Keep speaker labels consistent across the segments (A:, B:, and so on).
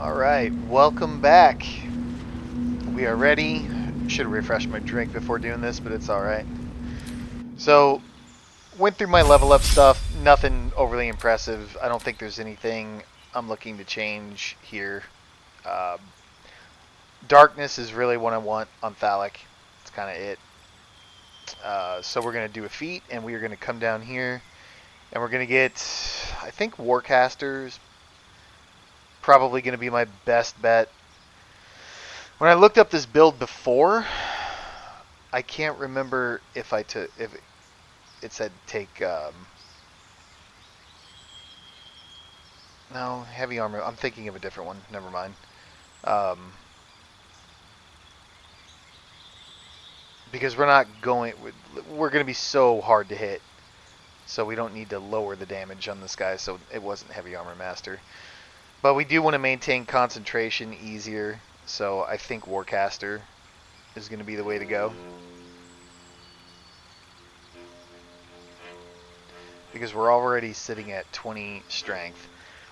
A: Alright, welcome back. We are ready. Should have refreshed my drink before doing this, but it's alright. So, went through my level up stuff. Nothing overly impressive. I don't think there's anything I'm looking to change here. Uh, Darkness is really what I want on Thalic. It's kind of it. So we're going to do a feat, and we are going to come down here, and we're going to get, I think Warcaster's probably going to be my best bet. When I looked up this build before, I can't remember if it said take no heavy armor. I'm thinking of a different one. Never mind. Um, because we're going to be so hard to hit, so we don't need to lower the damage on this guy. So it wasn't heavy armor master, but we do want to maintain concentration easier. So I think Warcaster is going to be the way to go. Because we're already sitting at 20 strength.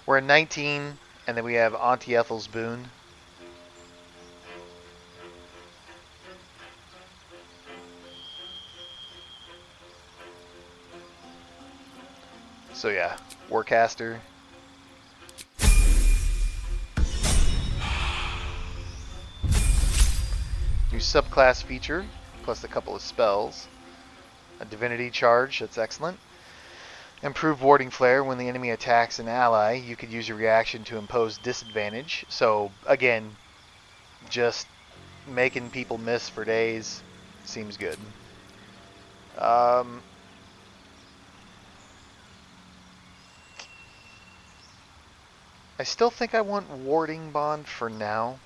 A: We're at 19, and then we have Auntie Ethel's Boon. So yeah, Warcaster. New subclass feature, plus a couple of spells. A Divinity Charge, that's excellent. Improved Warding Flare. When the enemy attacks an ally, you could use your reaction to impose disadvantage. So, again, just making people miss for days seems good. I still think I want Warding Bond for now.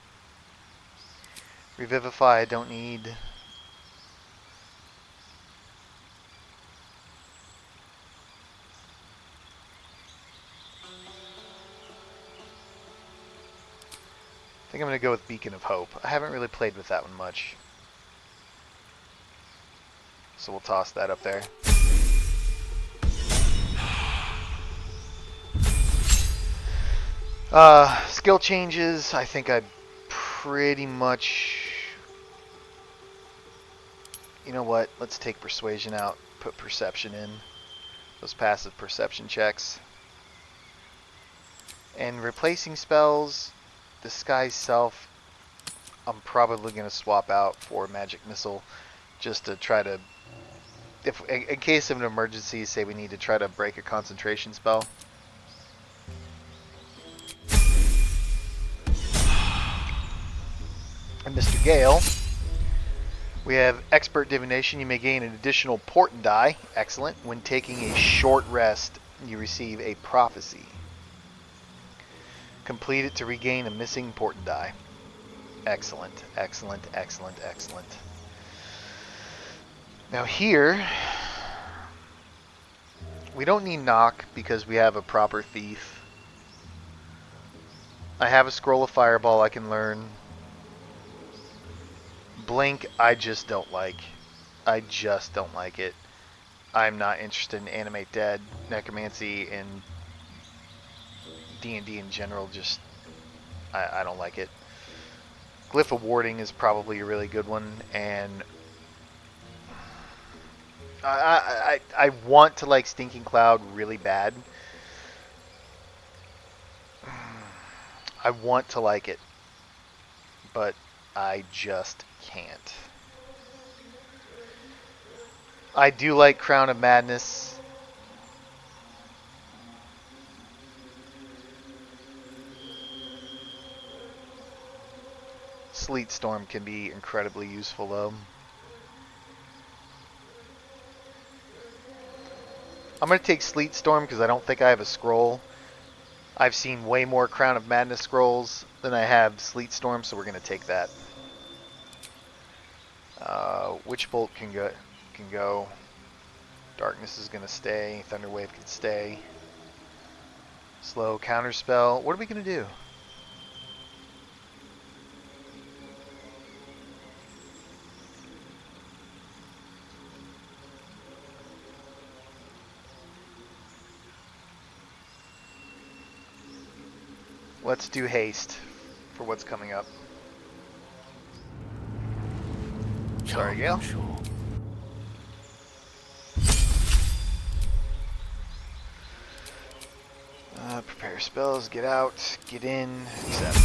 A: Revivify I don't need. I think I'm going to go with Beacon of Hope. I haven't really played with that one much. So we'll toss that up there. Skill changes, I think I pretty much... You know what? Let's take Persuasion out, put Perception in. Those passive perception checks. And replacing spells, Disguise Self, I'm probably going to swap out for Magic Missile just to try to, if in case of an emergency, say we need to try to break a concentration spell. And Mr. Gale, we have Expert Divination. You may gain an additional Portent die. Excellent. When taking a short rest, you receive a Prophecy. Complete it to regain a missing Portent die. Excellent, excellent, excellent, excellent. Now here, we don't need Knock because we have a proper Thief. I have a Scroll of Fireball I can learn. Blink, I just don't like. I just don't like it. I'm not interested in Animate Dead, Necromancy, and D&D in general. Just, I don't like it. Glyph of Warding is probably a really good one, and I want to like Stinking Cloud really bad. I want to like it, but I just can't. I do like Crown of Madness. Sleet Storm can be incredibly useful though. I'm going to take Sleet Storm because I don't think I have a scroll. I've seen way more Crown of Madness scrolls than I have Sleet Storm, so we're going to take that. Witch Bolt can go. Darkness is going to stay. Thunderwave can stay. Slow Counterspell. What are we going to do? Let's do haste for what's coming up. Sorry,
B: Charmed,
A: Gale.
B: I'm sure.
A: Prepare spells, get out, get in, accept.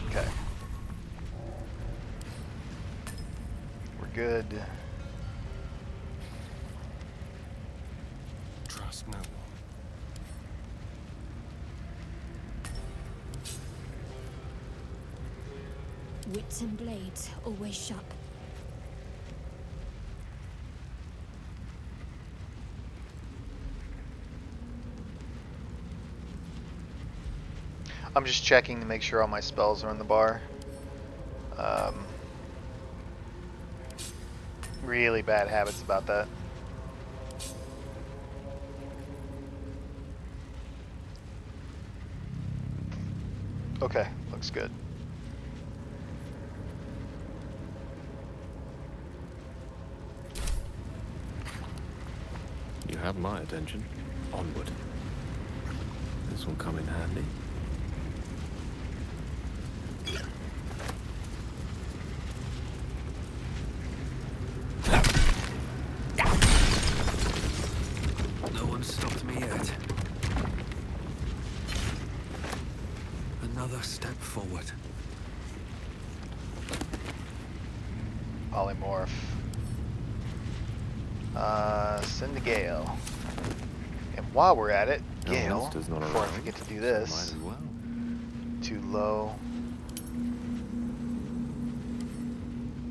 A: Okay. We're good.
B: Trust no one.
C: Wits and blades always sharp.
A: I'm just checking to make sure all my spells are in the bar. Really bad habits about that. Okay, looks good.
B: You have my attention. Onward. This will come in handy. No one stopped me yet. Another step forward.
A: Polymorph. Send to Gale. And while we're at it,
B: No
A: Gale,
B: monster's not
A: before I
B: around,
A: forget to do
B: so
A: this,
B: might as well.
A: too low.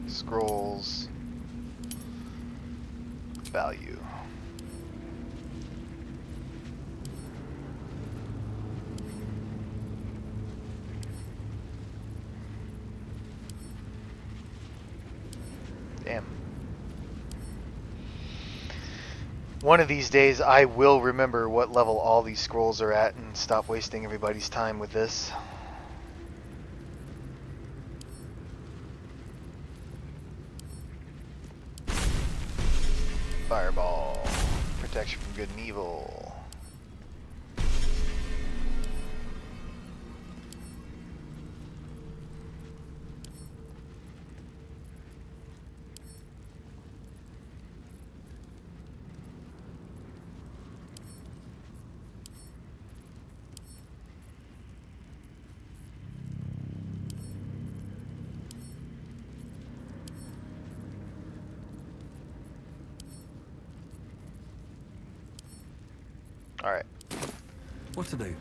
A: Scrolls. Value. Damn. One of these days I will remember what level all these scrolls are at and stop wasting everybody's time with this. Fireball. Protection from good and evil. Alright.
B: What to do?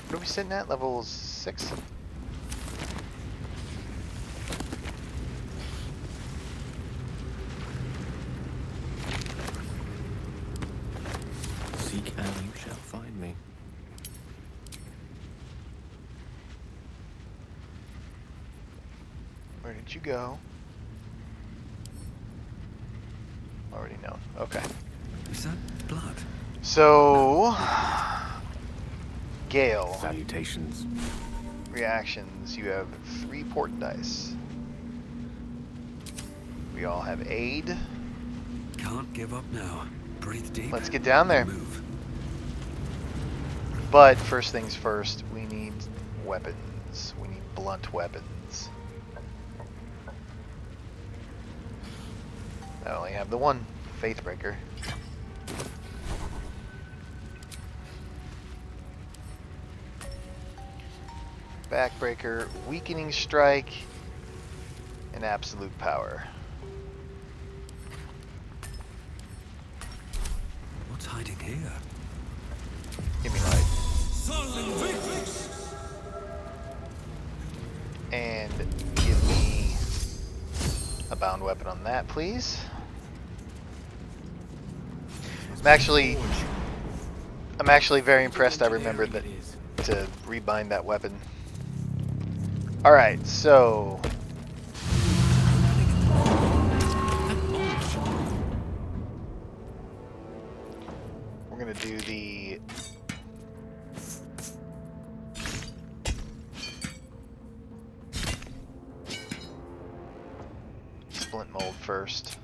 A: What are we sitting at? Level 6?
B: Seek and you shall find me.
A: Where did you go? Already known. Okay.
B: Is that blood?
A: So, Gale.
B: Salutations.
A: Reactions. You have 3 portent dice. We all have aid.
B: Can't give up now. Breathe deep.
A: Let's get down there.
B: Move.
A: But first things first, we need weapons. We need blunt weapons. I only have the one, Faithbreaker. Backbreaker, Weakening Strike, and Absolute Power.
B: What's hiding here?
A: Give me light. And give me a bound weapon on that, please. I'm actually very impressed I remembered that to rebind that weapon. Alright, so we're gonna do the splint mold first.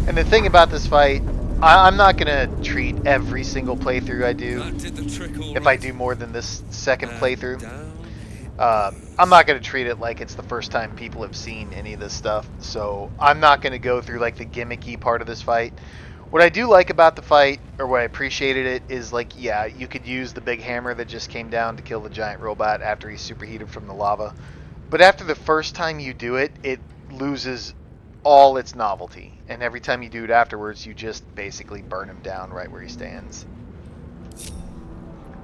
A: And the thing about this fight, I'm not gonna treat every single playthrough I do.
D: That did the trick all
A: If I
D: right.
A: do more than this second
D: And
A: playthrough,
D: down
A: I'm not gonna treat it like it's the first time people have seen any of this stuff. So I'm not gonna go through like the gimmicky part of this fight. What I do like about the fight, or what I appreciated it, is like, yeah, you could use the big hammer that just came down to kill the giant robot after he's superheated from the lava. But after the first time you do it, it loses all its novelty. And every time you do it afterwards, you just basically burn him down right where he stands.
D: let's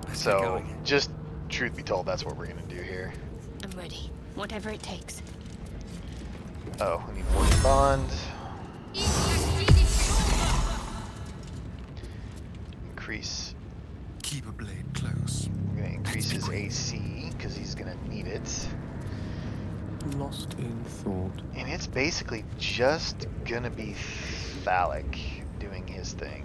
D: get
A: So,
D: going.
A: just truth be told, that's what we're going to do here.
C: I'm ready. Whatever it takes.
A: Oh, we need Warden Bond. Increase.
D: Keep a blade close.
A: We're going to increase his AC because he's going to need it.
B: Lost in thought.
A: And it's basically just going to be Phallic doing his thing.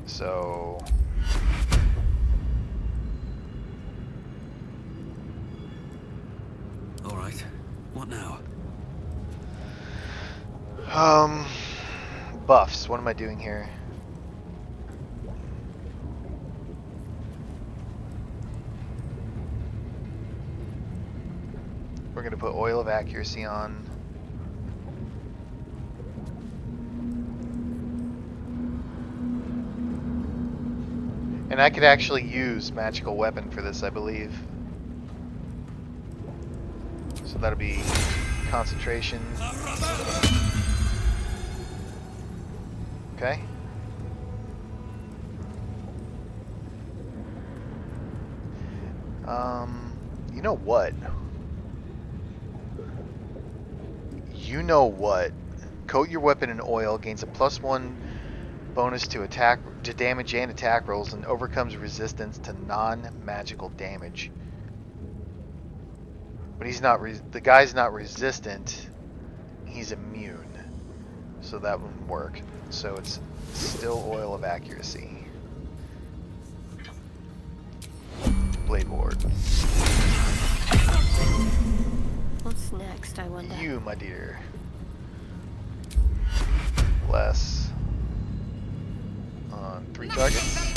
A: So
D: All right. What now?
A: Buffs. What am I doing here? We're going to put Oil of Accuracy on. And I could actually use Magical Weapon for this, I believe. So that'll be Concentration. Okay. You know what? You know what? Coat your weapon in oil, gains a +1 bonus to attack, to damage and attack rolls, and overcomes resistance to non-magical damage. But he's not. The guy's not resistant. He's immune, so that wouldn't work. So it's still Oil of Accuracy. Blade Ward.
C: What's next, I wonder?
A: You, my dear. Less. On 3 targets.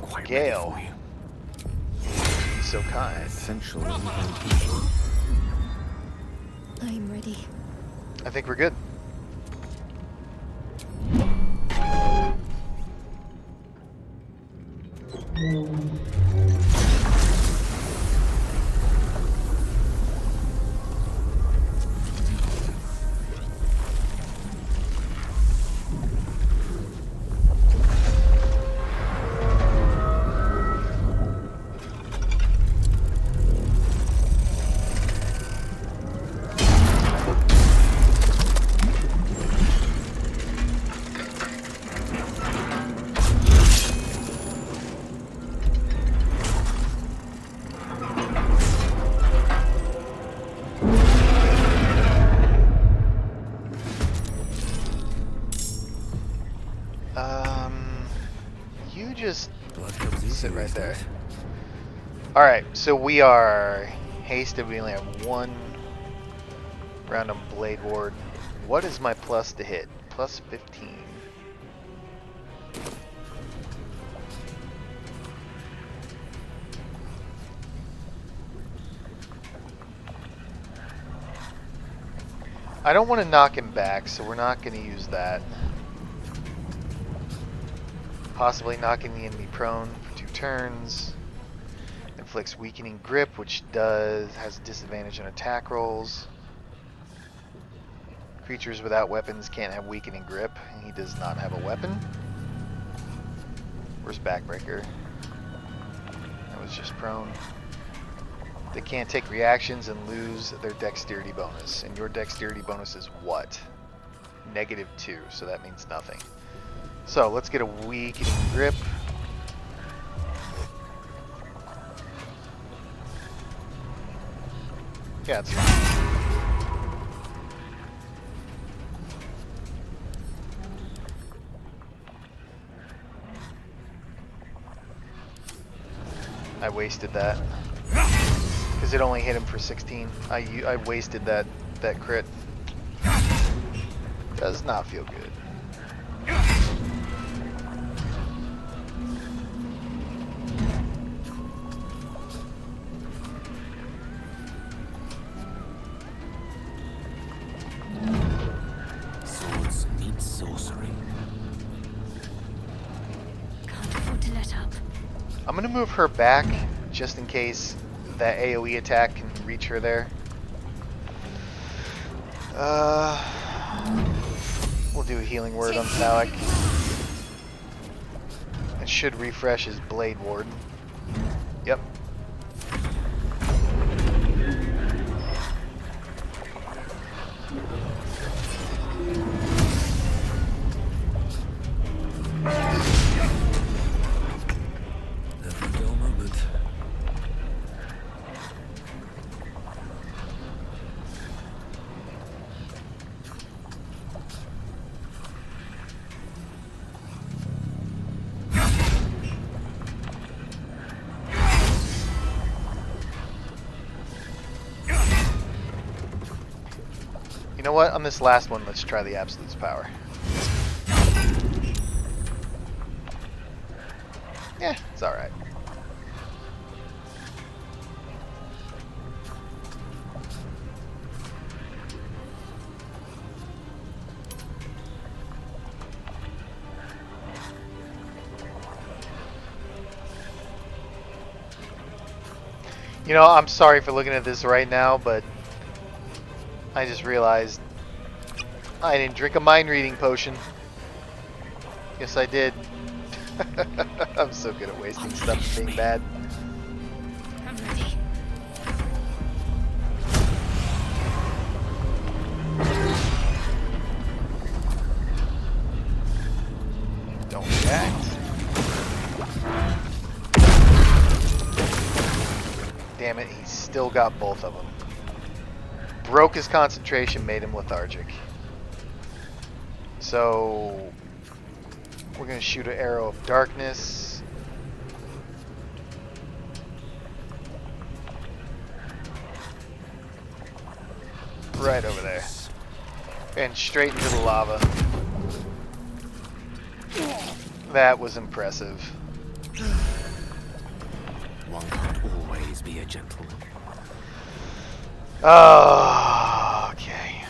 B: Quite
A: Gale.
B: ready
A: He's so
B: for you.
A: kind.
B: Essential incantation.
C: I'm ready.
A: I think we're good. You just
D: Blood comes easy
A: sit right
D: these
A: there.
D: days.
A: Alright, so we are hasted. We only have 1 round on Blade Ward. What is my plus to hit? Plus 15. I don't want to knock him back, so we're not going to use that. Possibly knocking the enemy prone for 2 turns. Inflicts weakening grip, which has a disadvantage on attack rolls. Creatures without weapons can't have weakening grip, and he does not have a weapon. Where's Backbreaker? That was just prone. They can't take reactions and lose their dexterity bonus. And your dexterity bonus is what? -2, so that means nothing. So let's get a weakening grip. Yeah, it's fine. I wasted that. Because it only hit him for 16. I wasted that crit. Does not feel good.
B: Swords meet sorcery.
C: Can't afford to let up.
A: I'm gonna move her back just in case that AoE attack can reach her there. We'll do a healing word on Thalik. It should refresh his Blade Warden. Yep.
D: Never a dull moment.
A: You know what? On this last one, let's try the Absolute's power. Yeah, it's alright. You know, I'm sorry for looking at this right now, but I just realized I didn't drink a mind reading potion. Yes, I did. I'm so good at wasting stuff and being bad.
C: I'm ready.
A: Don't react. Damn it, he's still got both of them. Broke his concentration, made him lethargic. So we're gonna shoot an arrow of darkness. Right over there. And straight into the lava. That was impressive.
B: One can't always be a gentleman.
A: Oh, okay.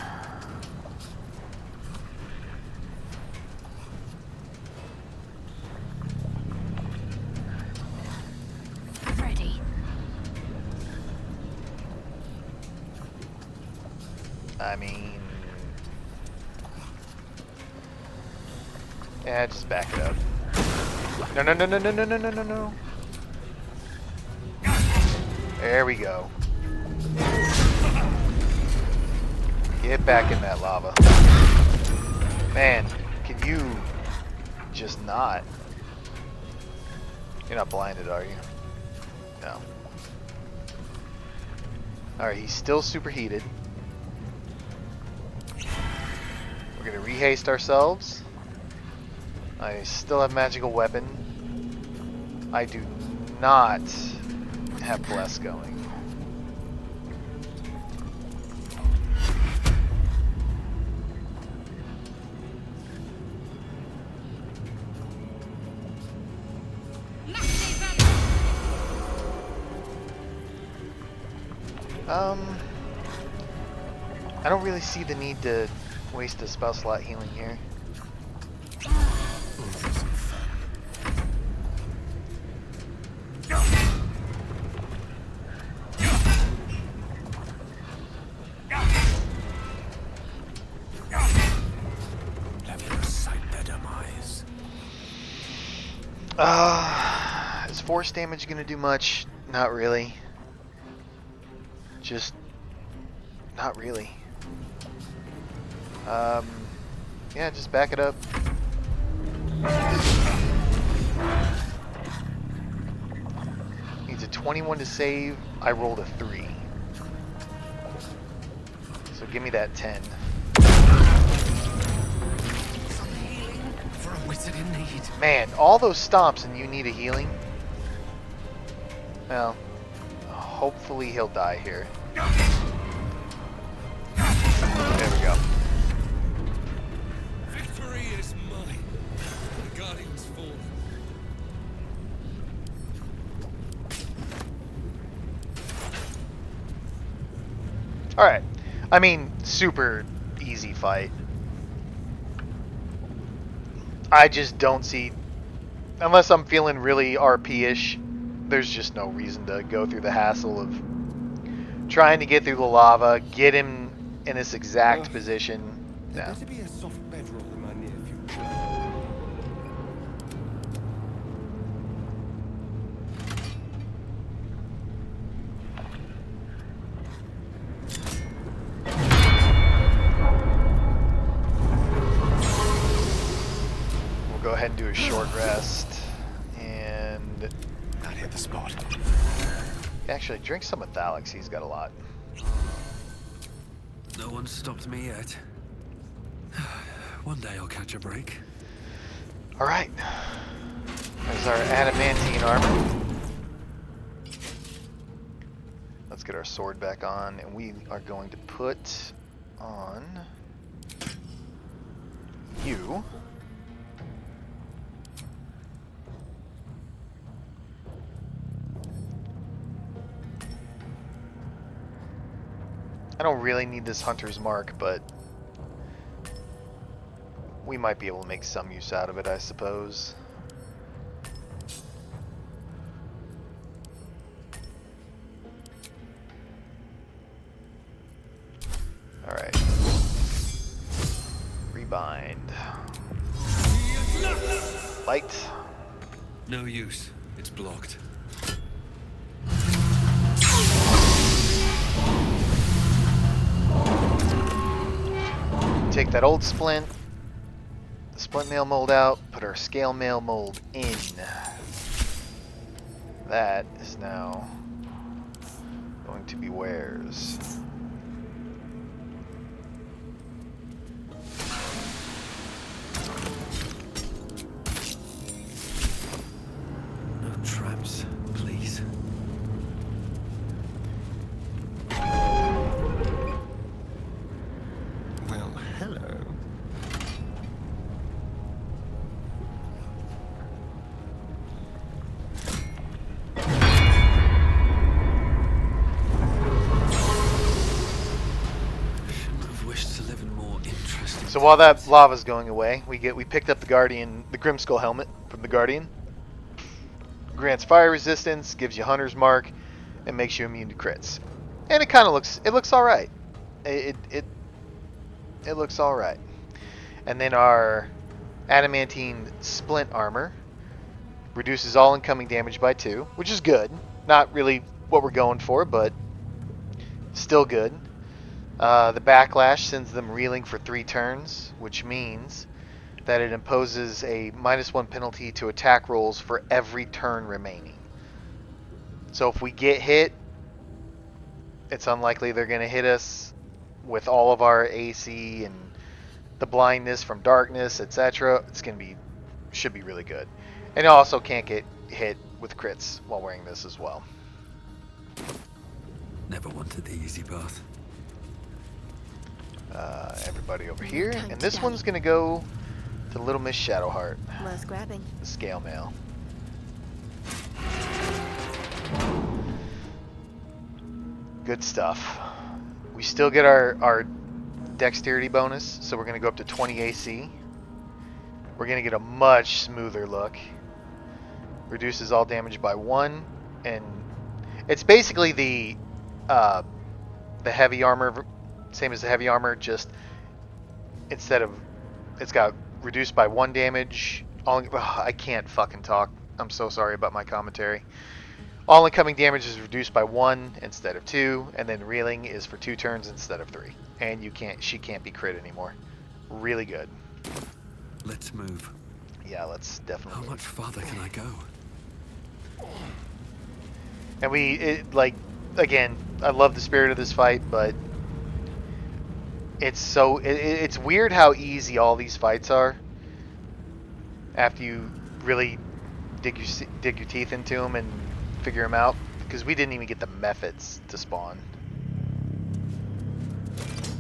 C: Ready.
A: I mean, yeah, just back it up. No, no, no, no, no, no, no, no, no, no. There we go. Get back in that lava. Man, can you just not? You're not blinded, are you? No. Alright, he's still superheated. We're gonna rehaste ourselves. I still have magical weapon. I do not have bless going. I don't really see the need to waste a spell slot healing here.
B: Let me recite their demise.
A: Is force damage gonna do much? Not really. Just not really. Yeah, just back it up. Needs a 21 to save. I rolled a 3. So give me that 10.
D: Some healing for a wizard in need.
A: Man, all those stomps and you need a healing? Well, oh. hopefully he'll die here. There we go.
D: Victory is mine. The Guardian's fallen.
A: Alright. I mean, super easy fight. I just don't see... Unless I'm feeling really RP-ish, there's just no reason to go through the hassle of trying to get through the lava, get him in this exact position.
E: There
A: No.
E: better be a soft bedrock in my near future.
A: We'll go ahead and do a short rest. And
E: That hit the spot.
A: actually, drink some of Thalix. He's got a lot.
D: No one stopped me yet. One day I'll catch a break.
A: Alright. There's our adamantine armor. Let's get our sword back on, and we are going to put on you. I don't really need this hunter's mark, but we might be able to make some use out of it, I suppose. Alright. Rebind. Light.
D: No use. It's blocked.
A: Take that old splint, the splint mail mold out, put our scale mail mold in. That is now going to be wares.
D: No traps, please.
E: Well, hello.
D: Shouldn't have wished to live in more interesting.
A: So while that lava's going away, we picked up the Guardian, the Grimskull helmet from the Guardian. Grants fire resistance, gives you Hunter's Mark, and makes you immune to crits. And it kind of looks all right. It looks all right. And then our adamantine splint armor reduces all incoming damage by 2, which is good. Not really what we're going for, but still good. The backlash sends them reeling for 3 turns, which means that it imposes a -1 penalty to attack rolls for every turn remaining. So if we get hit, it's unlikely they're going to hit us with all of our AC and the blindness from darkness, etc. It's going to be, should be really good. And you also can't get hit with crits while wearing this as well.
D: Never wanted the easy path.
A: Everybody over here,
C: Time
A: and
C: to
A: this
C: die.
A: one's going to go to Little Miss Shadowheart,
C: Worth grabbing.
A: the scale mail. Good stuff. We still get our dexterity bonus, so we're going to go up to 20 AC. We're going to get a much smoother look. Reduces all damage by 1, and it's basically the heavy armor, same as the heavy armor, just instead of, it's got reduced by 1 damage. I can't fucking talk. I'm so sorry about my commentary. All incoming damage is reduced by 1 instead of 2, and then reeling is for 2 turns instead of 3. And she can't be crit anymore. Really good.
D: Let's move.
A: Yeah, let's definitely
D: How
A: move.
D: much farther can I go?
A: And again, I love the spirit of this fight, but it's weird how easy all these fights are after you really dig your teeth into them and figure them out. Because we didn't even get the methods to spawn.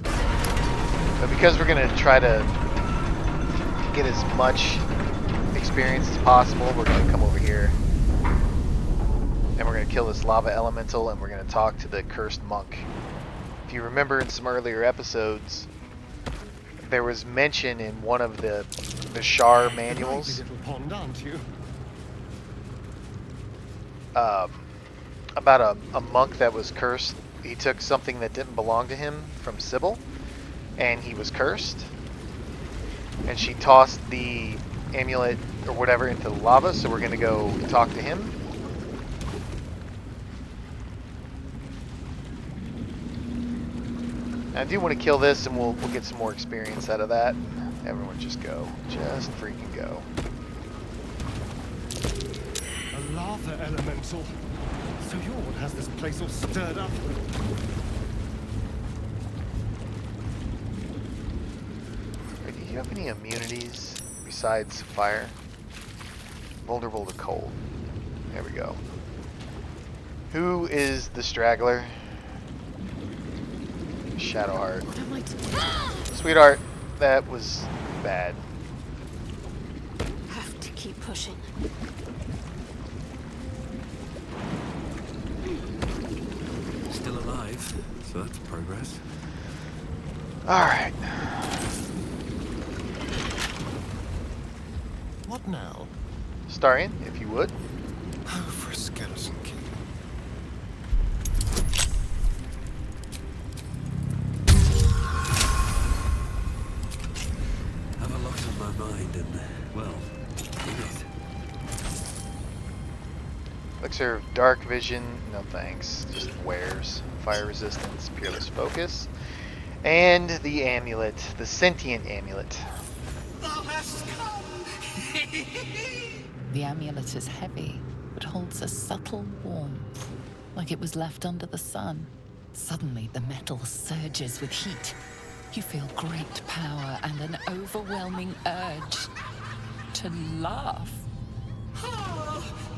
A: But because we're going to try to get as much experience as possible, we're going to come over here. And we're going to kill this lava elemental, and we're going to talk to the cursed monk. If you remember in some earlier episodes, there was mention in one of the Shar manuals
E: Little pond, aren't you?
A: about a monk that was cursed. He took something that didn't belong to him from Sybil, and he was cursed. And she tossed the amulet or whatever into the lava, so we're going to go talk to him. I do want to kill this, and we'll get some more experience out of that. Everyone just go. Just freaking go.
E: A lava elemental. So you're what has this place all stirred up.
A: Wait, do you have any immunities besides fire? Vulnerable to cold. There we go. Who is the straggler? Shadowheart.
C: What am I to do?
A: Sweetheart, that was bad.
C: Have to keep pushing.
B: Still alive, so that's progress.
A: Alright.
E: What now?
A: Starian, if you would.
E: Oh, for a skeleton king.
B: Have a lot on my mind and, well, it is.
A: Elixir of Dark Vision, no thanks. Just wares. Fire Resistance, Peerless Focus. And the amulet, the sentient amulet.
D: Thou hast come!
F: The amulet is heavy, but holds a subtle warmth, like it was left under the sun. Suddenly, the metal surges with heat. You feel great power and an overwhelming urge to laugh.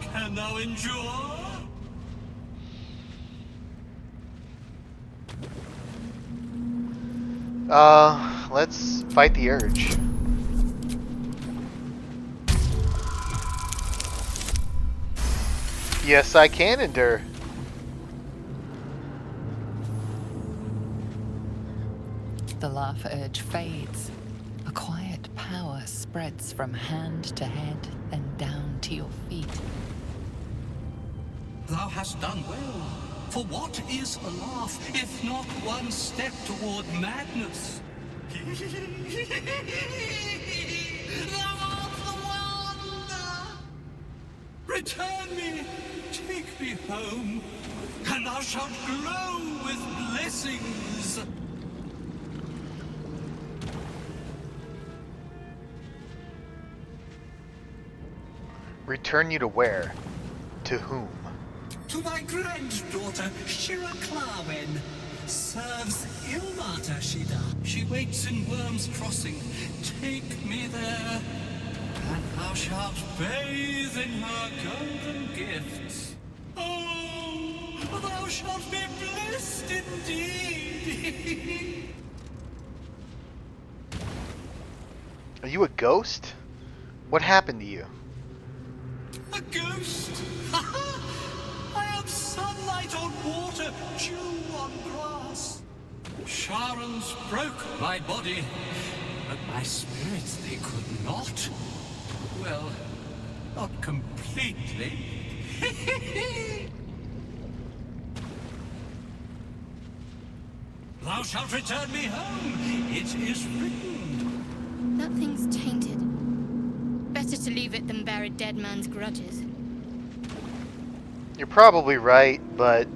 D: Can thou endure?
A: Let's fight the urge. Yes, I can endure.
F: The laugh urge fades. A quiet power spreads from hand to head and down to your feet.
D: Thou hast done well. For what is a laugh if not one step toward madness? Thou art the wonder! Return me, take me home, and thou shalt glow with blessings.
A: Return you to where? To whom?
D: To thy granddaughter, Shira Clawen. Serves Ilmata, she does. She waits in Worm's Crossing. Take me there, and thou shalt bathe in her golden gifts. Oh, thou shalt be blessed indeed.
A: Are you a ghost? What happened to you?
D: A ghost? I am sunlight on water, dew on grass. Sharons broke my body, but my spirits they could not. Well, not completely. Thou shalt return me home. It is written.
C: That thing's tainted. Better to leave it than bear a dead man's grudges.
A: You're probably right, but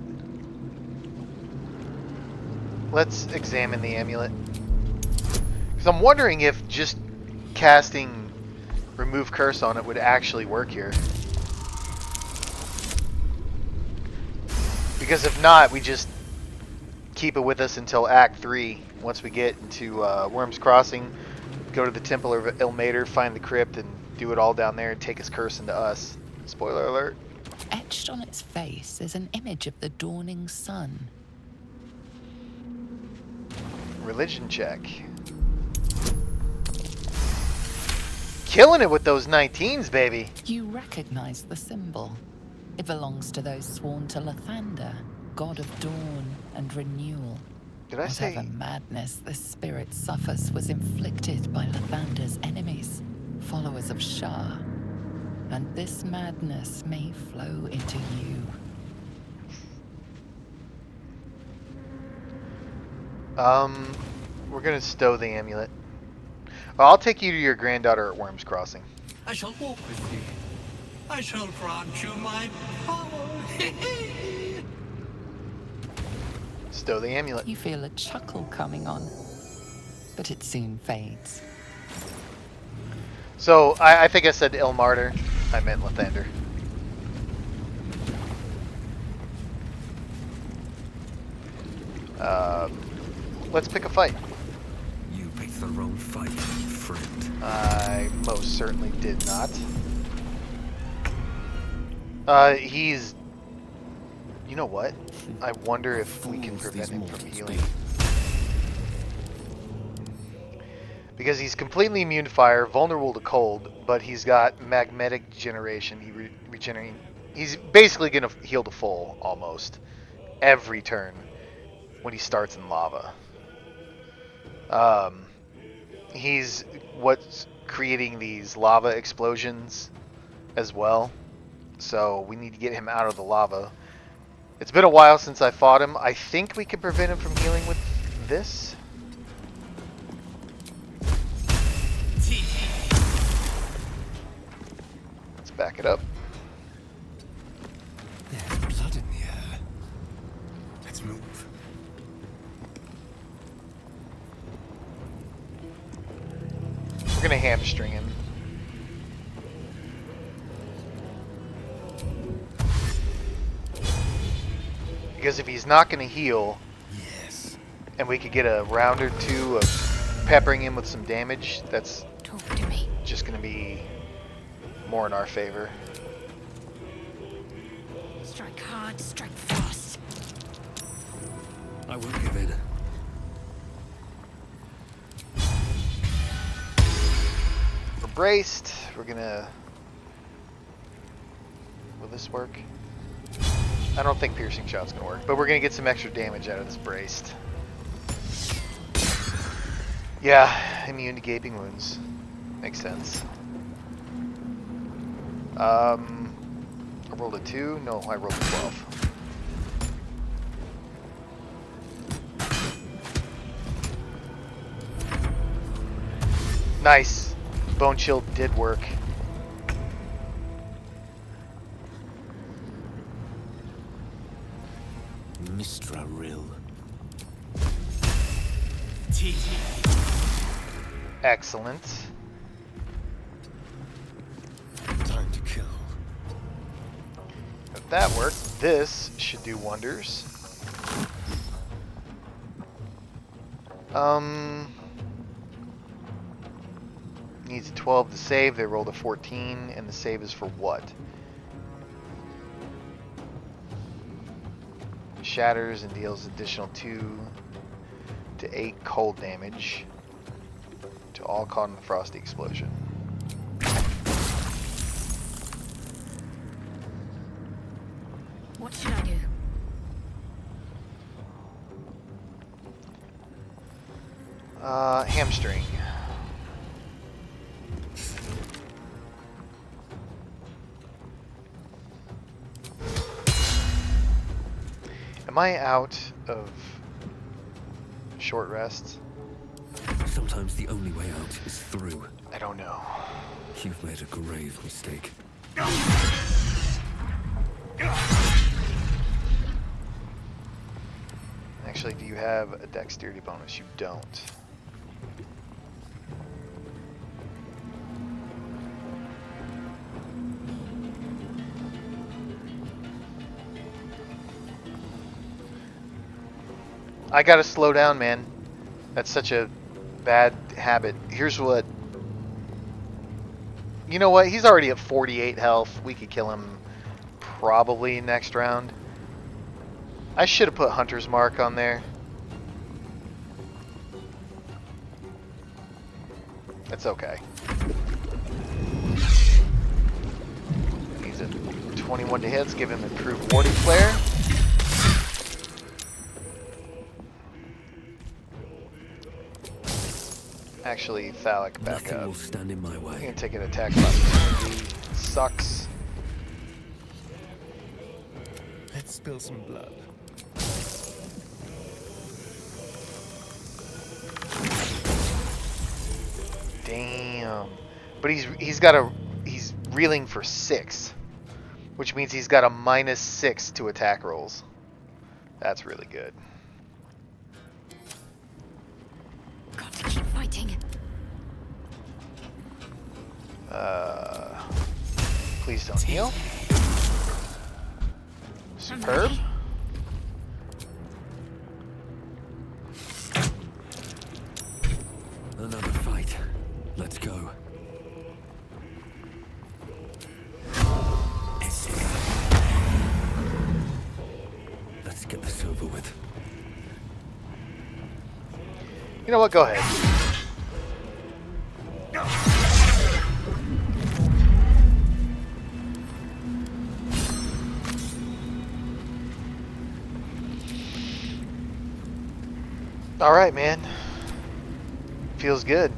A: let's examine the amulet. Because I'm wondering if just casting Remove Curse on it would actually work here. Because if not, we just keep it with us until Act 3. Once we get into Worm's Crossing, go to the Temple of Ilmater, find the crypt, and do it all down there and take his curse into us. Spoiler alert.
F: Etched on its face is an image of the dawning sun.
A: Religion check. Killing it with those 19s, baby.
F: You recognize the symbol. It belongs to those sworn to Lathander, god of dawn and renewal.
A: Did I
F: Whatever
A: say?
F: madness this spirit suffers was inflicted by Lathander's enemies, followers of Shah. And this madness may flow into you.
A: We're gonna stow the amulet. I'll take you to your granddaughter at Worms Crossing.
D: I shall walk with thee. I shall grant you my power.
A: Stow the amulet.
F: You feel a chuckle coming on, but it soon fades.
A: So, I think I said Ilmartyr. I meant Lathander. Let's pick a fight.
B: You picked the wrong fight, friend.
A: I most certainly did not. He's... You know what? I wonder if we can
B: Fools
A: prevent
B: these
A: him from
B: mortals
A: healing.
B: be.
A: Because he's completely immune to fire, vulnerable to cold, but he's got magnetic generation. He's basically going to heal to full, almost, every turn when he starts in lava. He's what's creating these lava explosions as well. So we need to get him out of the lava. It's been a while since I fought him. I think we can prevent him from healing with this. Let's back it up.
B: There's blood in the air. Let's move.
A: We're gonna hamstring him. Because if he's not gonna heal,
B: Yes.
A: and we could get a round or two of peppering him with some damage, that's
C: Talk to me.
A: just gonna be more in our favor.
C: Strike hard, strike fast.
B: I won't give in.
A: We're braced. We're gonna... Will this work? I don't think piercing shot's gonna work, but we're gonna get some extra damage out of this braced. Yeah, immune to gaping wounds. Makes sense. I rolled a 2. No, I rolled a 12. Nice. Bone shield did work.
B: Mistra Rill.
A: Excellent.
B: Time to kill.
A: If that worked, this should do wonders. Needs a 12 to save. They rolled a 14, and the save is for what? Shatters and deals additional 2 to 8 cold damage to all caught in the frosty explosion.
C: What should I do?
A: Hamstring. Am I out of short rests?
B: Sometimes the only way out is through.
A: I don't know.
B: You've made a grave mistake.
A: Actually, do you have a dexterity bonus? You don't. I gotta slow down, man. That's such a bad habit. Here's what... You know what? He's already at 48 health. We could kill him probably next round. I should have put Hunter's Mark on there. It's okay. He's a 21 to hit. Let's give him improved warding flare. Actually, Thalic, back
B: Nothing
A: up.
B: will stand in my
A: I'm
B: way.
A: gonna take an attack of opportunity. Sucks.
E: Let's spill some blood.
A: Damn. But he's reeling for 6, which means he's got a -6 to attack rolls. That's really good.
C: Got to keep fighting.
A: Please don't heal. Superb.
B: Another fight. Let's go. Let's get this over with.
A: You know what? Go ahead. All right, man. Feels good.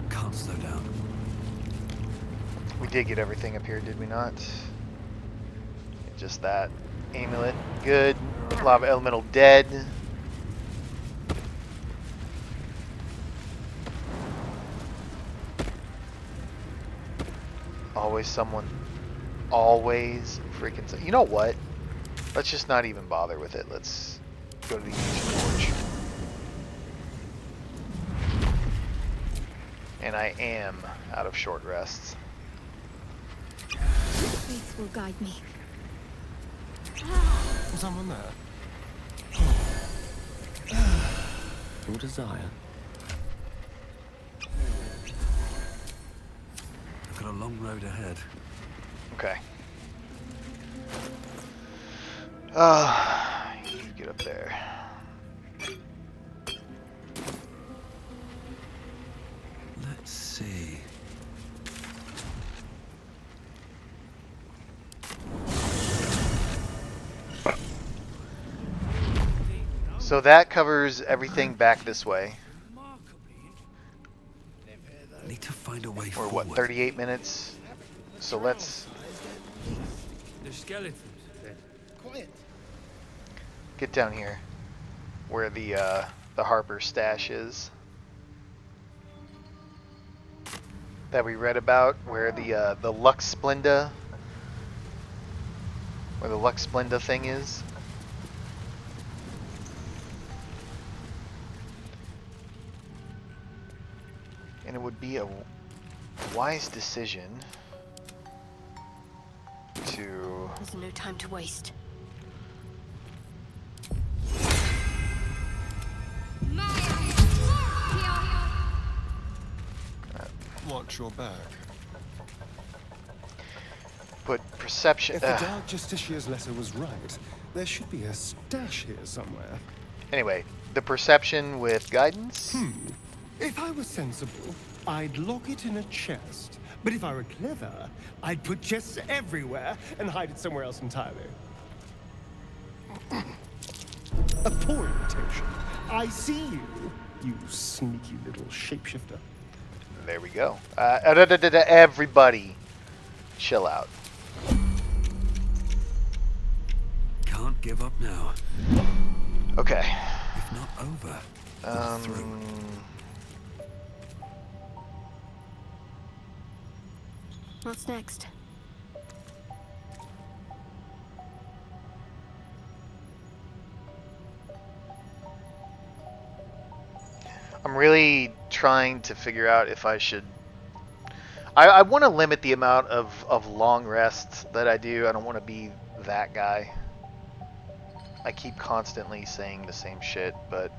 B: Can't slow down.
A: We did get everything up here, did we not? Just that. Amulet. Good. Lava Elemental dead. Always someone. Always freaking. You know what? Let's just not even bother with it. Let's go to the ancient forge. And I am out of short rests.
C: Faith will guide me.
E: Is someone there?
B: Your desire. I've got a long road ahead.
A: Okay. You get up there.
B: Let's see.
A: So that covers everything back this way.
B: Need to find a way
A: We're
B: forward.
A: what, 38 minutes? So let's
G: The skeletons.
H: Quiet.
A: get down here where the Harper stash is that we read about, where the Lux Splenda, where the Lux Splenda thing is. And it would be a wise decision to
C: There's no time to waste.
E: Watch your back.
A: put perception.
E: If the Dark Justicia's letter was right, there should be a stash here somewhere.
A: Anyway, the perception with guidance.
E: If I were sensible, I'd lock it in a chest. But if I were clever, I'd put chests everywhere and hide it somewhere else entirely. A poor imitation. I see you, you sneaky little shapeshifter.
A: There we go. Everybody, chill out.
B: Can't give up now.
A: Okay.
B: If not over, then through.
C: What's next?
A: I'm really trying to figure out if I should. I want to limit the amount of long rests that I do. I don't want to be that guy. I keep constantly saying the same shit, but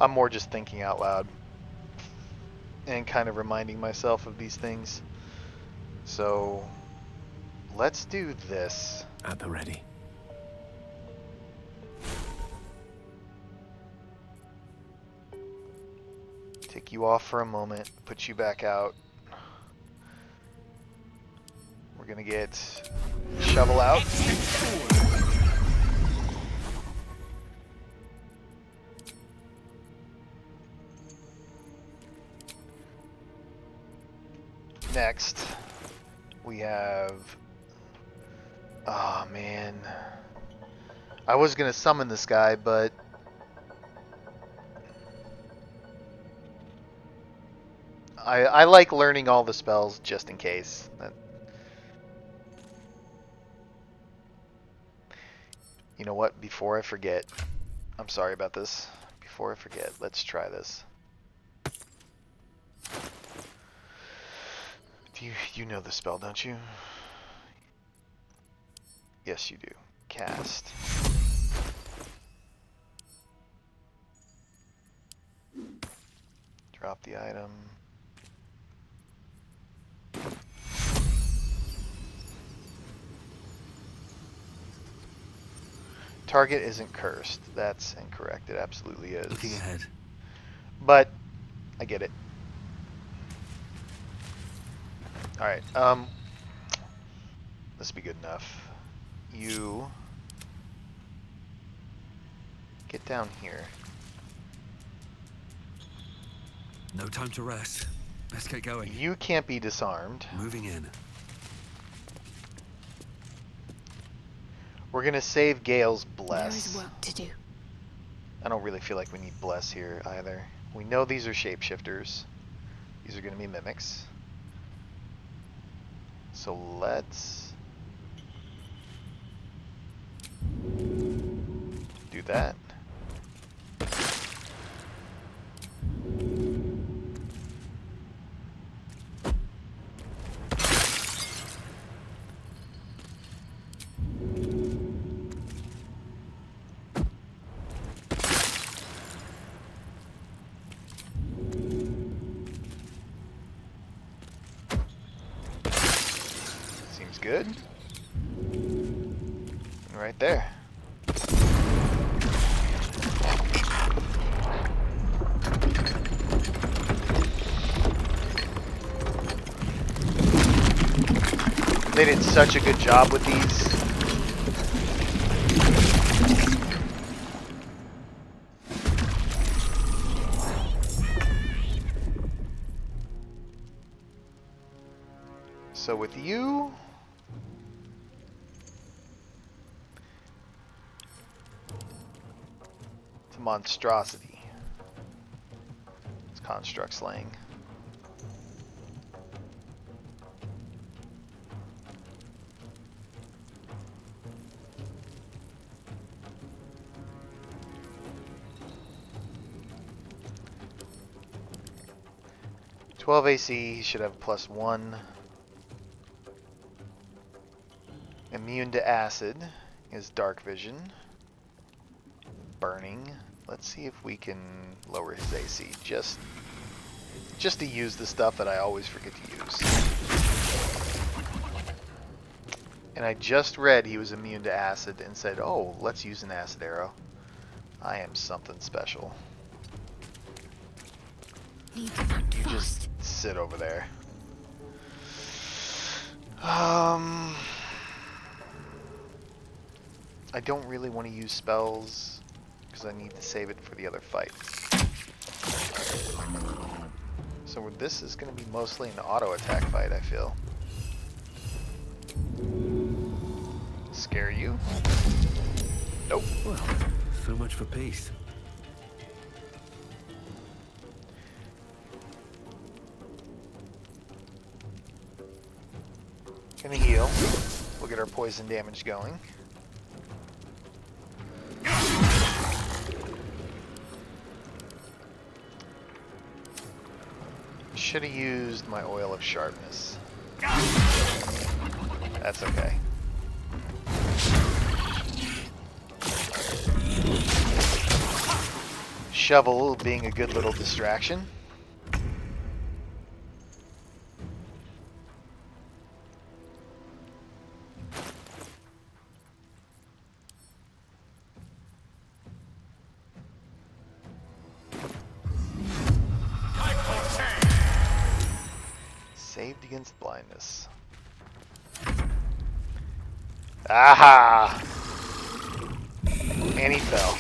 A: I'm more just thinking out loud and kind of reminding myself of these things. So, let's do this.
B: At the ready.
A: Take you off for a moment, put you back out. We're gonna get shovel out. Next, we have... Oh man. I was gonna summon this guy, but... I like learning all the spells just in case. You know what? Before I forget, I'm sorry about this. Before I forget, let's try this. You know the spell, don't you? Yes, you do. Cast. Drop the item. Target isn't cursed. That's incorrect. It absolutely is.
D: Looking ahead.
A: But I get it. Alright, this will be good enough. You get down here.
D: No time to rest. Let's get going.
A: You can't be disarmed.
D: Moving in.
A: We're gonna save Gale's
C: There
A: Bless.
C: is work to do.
A: I don't really feel like we need Bless here either. We know these are shapeshifters. These are gonna be mimics. So let's do that. Seems good. And right there. They did such a good job with these. So with you, it's a monstrosity. It's construct slaying. AC, he should have +1. Immune to acid is dark vision. Burning. Let's see if we can lower his AC just to use the stuff that I always forget to use. And I just read he was immune to acid and said, oh, let's use an acid arrow. I am something special.
C: Need to act
A: You
C: fast.
A: just sit over there. I don't really want to use spells because I need to save it for the other fight. So this is going to be mostly an auto attack fight, I feel. Scare you? Nope.
D: Well, so much for peace.
A: Gonna heal. We'll get our poison damage going. Should have used my oil of sharpness. That's okay. Shovel being a good little distraction. Saved against blindness. Aha! And he fell.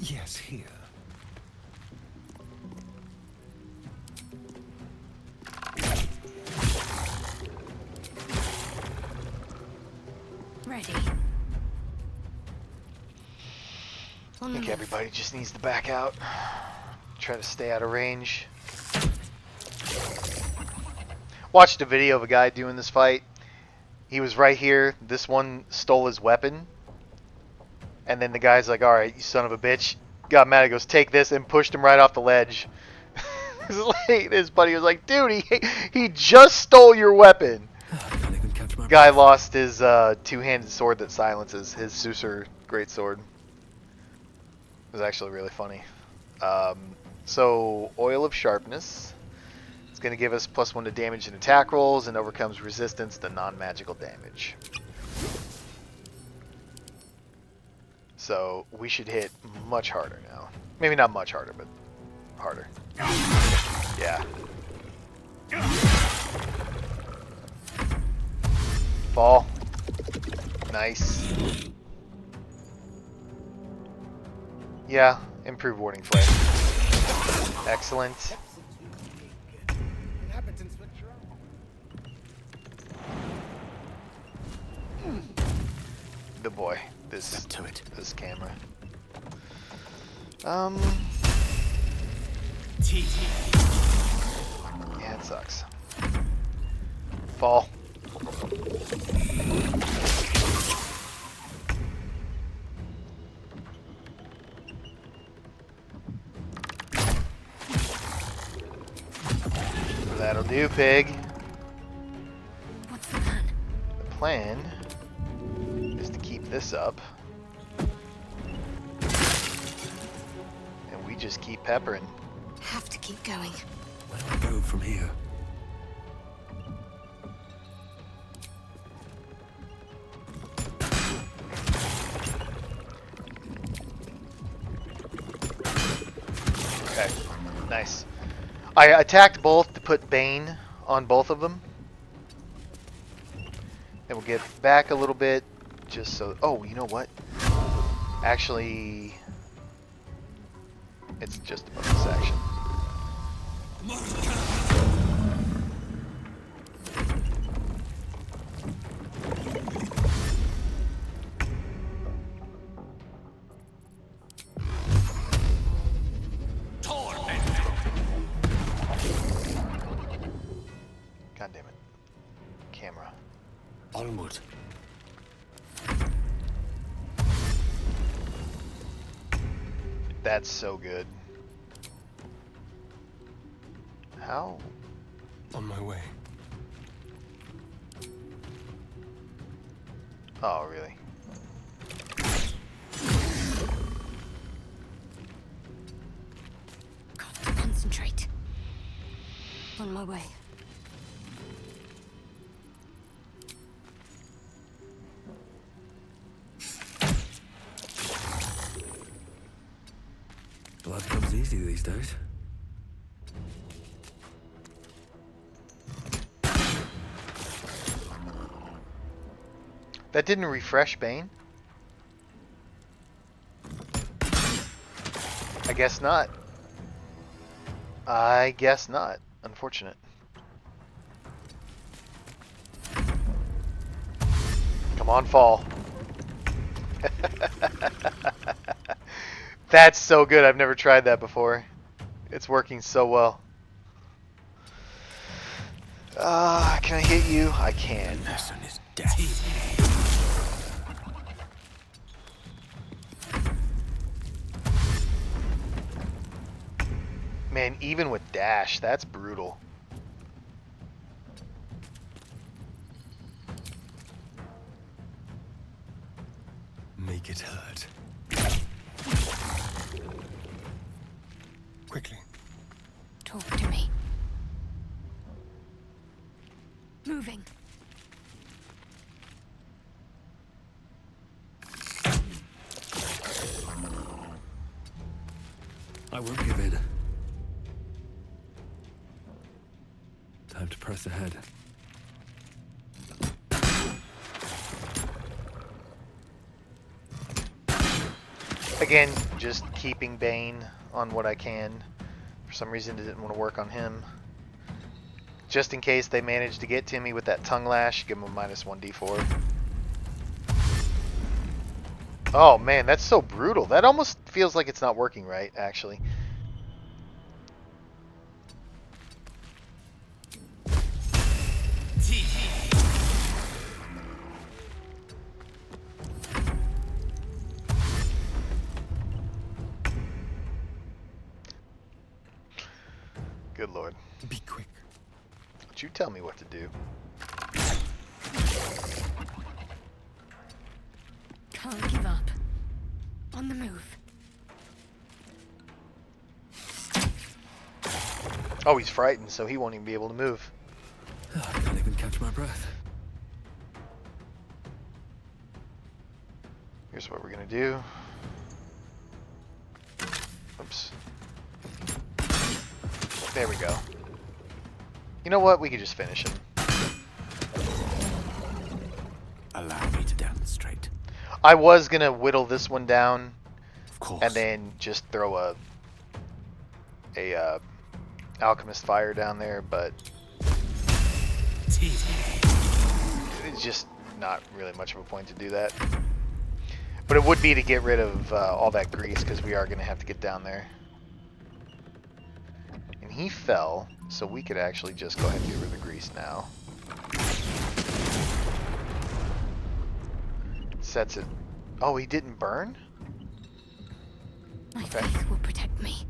E: Yes, here.
C: Ready.
A: I think everybody just needs to back out. Try to stay out of range. Watched a video of a guy doing this fight. He was right here. This one stole his weapon. And then the guy's like, alright, you son of a bitch. Got mad. He goes, take this, and pushed him right off the ledge. His buddy was like, dude, he just stole your weapon.
B: I can't even catch my
A: Guy
B: breath.
A: lost his two-handed sword that silences, his Susur greatsword. It was actually really funny. So, Oil of Sharpness. It's going to give us +1 to damage and attack rolls and overcomes resistance to non-magical damage. So, we should hit much harder now. Maybe not much harder, but harder. Yeah. Fall. Nice. Yeah, improve warding flare. Excellent. The boy.
B: Step to it.
A: This camera. Yeah, it sucks. Fall. That'll do, pig.
C: What's the plan?
A: The plan is to keep this up. And we just keep peppering.
C: Have to keep going.
B: Where do I go from here?
A: Okay, nice. I attacked both to put Bane on both of them. And we'll get back a little bit, just so... Oh, you know what? Actually... It's just a bonus action. God damn it. Camera.
B: Onward.
A: That's so good. How?
E: On my way.
A: Oh, really?
C: Got to concentrate. On my way.
B: Blood comes easy these days.
A: That didn't refresh Bane? I guess not. I guess not. Unfortunate. Come on, fall. That's so good. I've never tried that before. It's working so well. Can I hit you? I can.
B: Lesson is death.
A: Man, even with dash, that's brutal.
E: Make it hurt. Quickly.
C: Talk to me. Moving.
B: I won't give in. Time to press ahead.
A: Again, just keeping Bane on what I can. For some reason, it didn't want to work on him. Just in case they manage to get to me with that tongue lash, give him a -1d4. Oh man, that's so brutal. That almost feels like it's not working right, actually. Good lord.
E: Be quick.
A: Don't you tell me what to do.
C: Can't give up. On the move.
A: Oh, he's frightened, so he won't even be able to move.
B: I can't even catch my breath.
A: Here's what we're gonna do. Oops. There we go. You know what? We could just finish him.
B: Allow me to demonstrate.
A: I was gonna whittle this one down
B: Of course.
A: and then just throw a alchemist fire down there, but it's just not really much of a point to do that. But it would be to get rid of all that grease, because we are gonna have to get down there. And he fell, so we could actually just go ahead and get rid of the grease now. Sets it. Oh, he didn't burn?
C: My
A: Okay.
C: faith will protect me.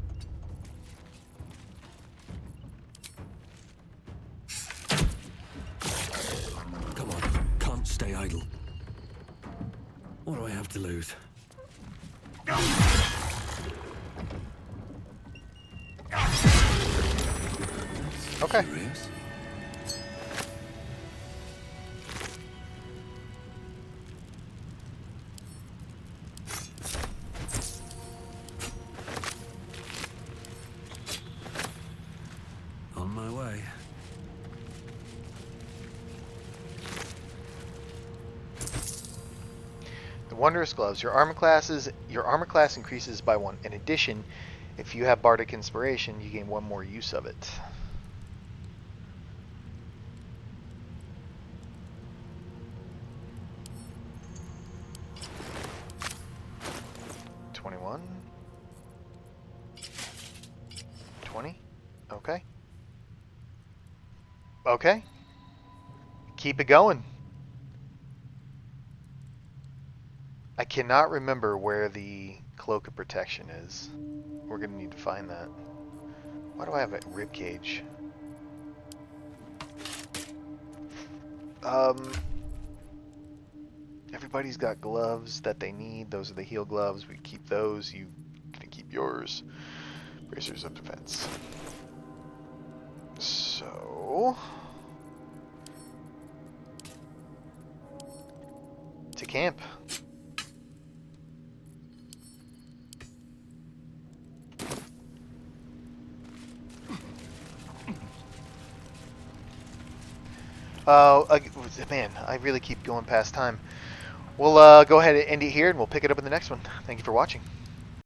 B: Come on, can't stay idle. What do I have to lose?
A: Okay.
B: Curious. On my way.
A: The Wondrous Gloves. Your armor class increases by 1. In addition, if you have Bardic Inspiration, you gain 1 more use of it. $21. 20. Okay. Okay. Keep it going. I cannot remember where the Cloak of Protection is. We're going to need to find that. Why do I have a ribcage? Everybody's got gloves that they need. Those are the heal gloves. We keep those. You can keep yours. Bracers of defense. So... to camp. Man, I really keep going past time. We'll go ahead and end it here, and we'll pick it up in the next one. Thank you for watching.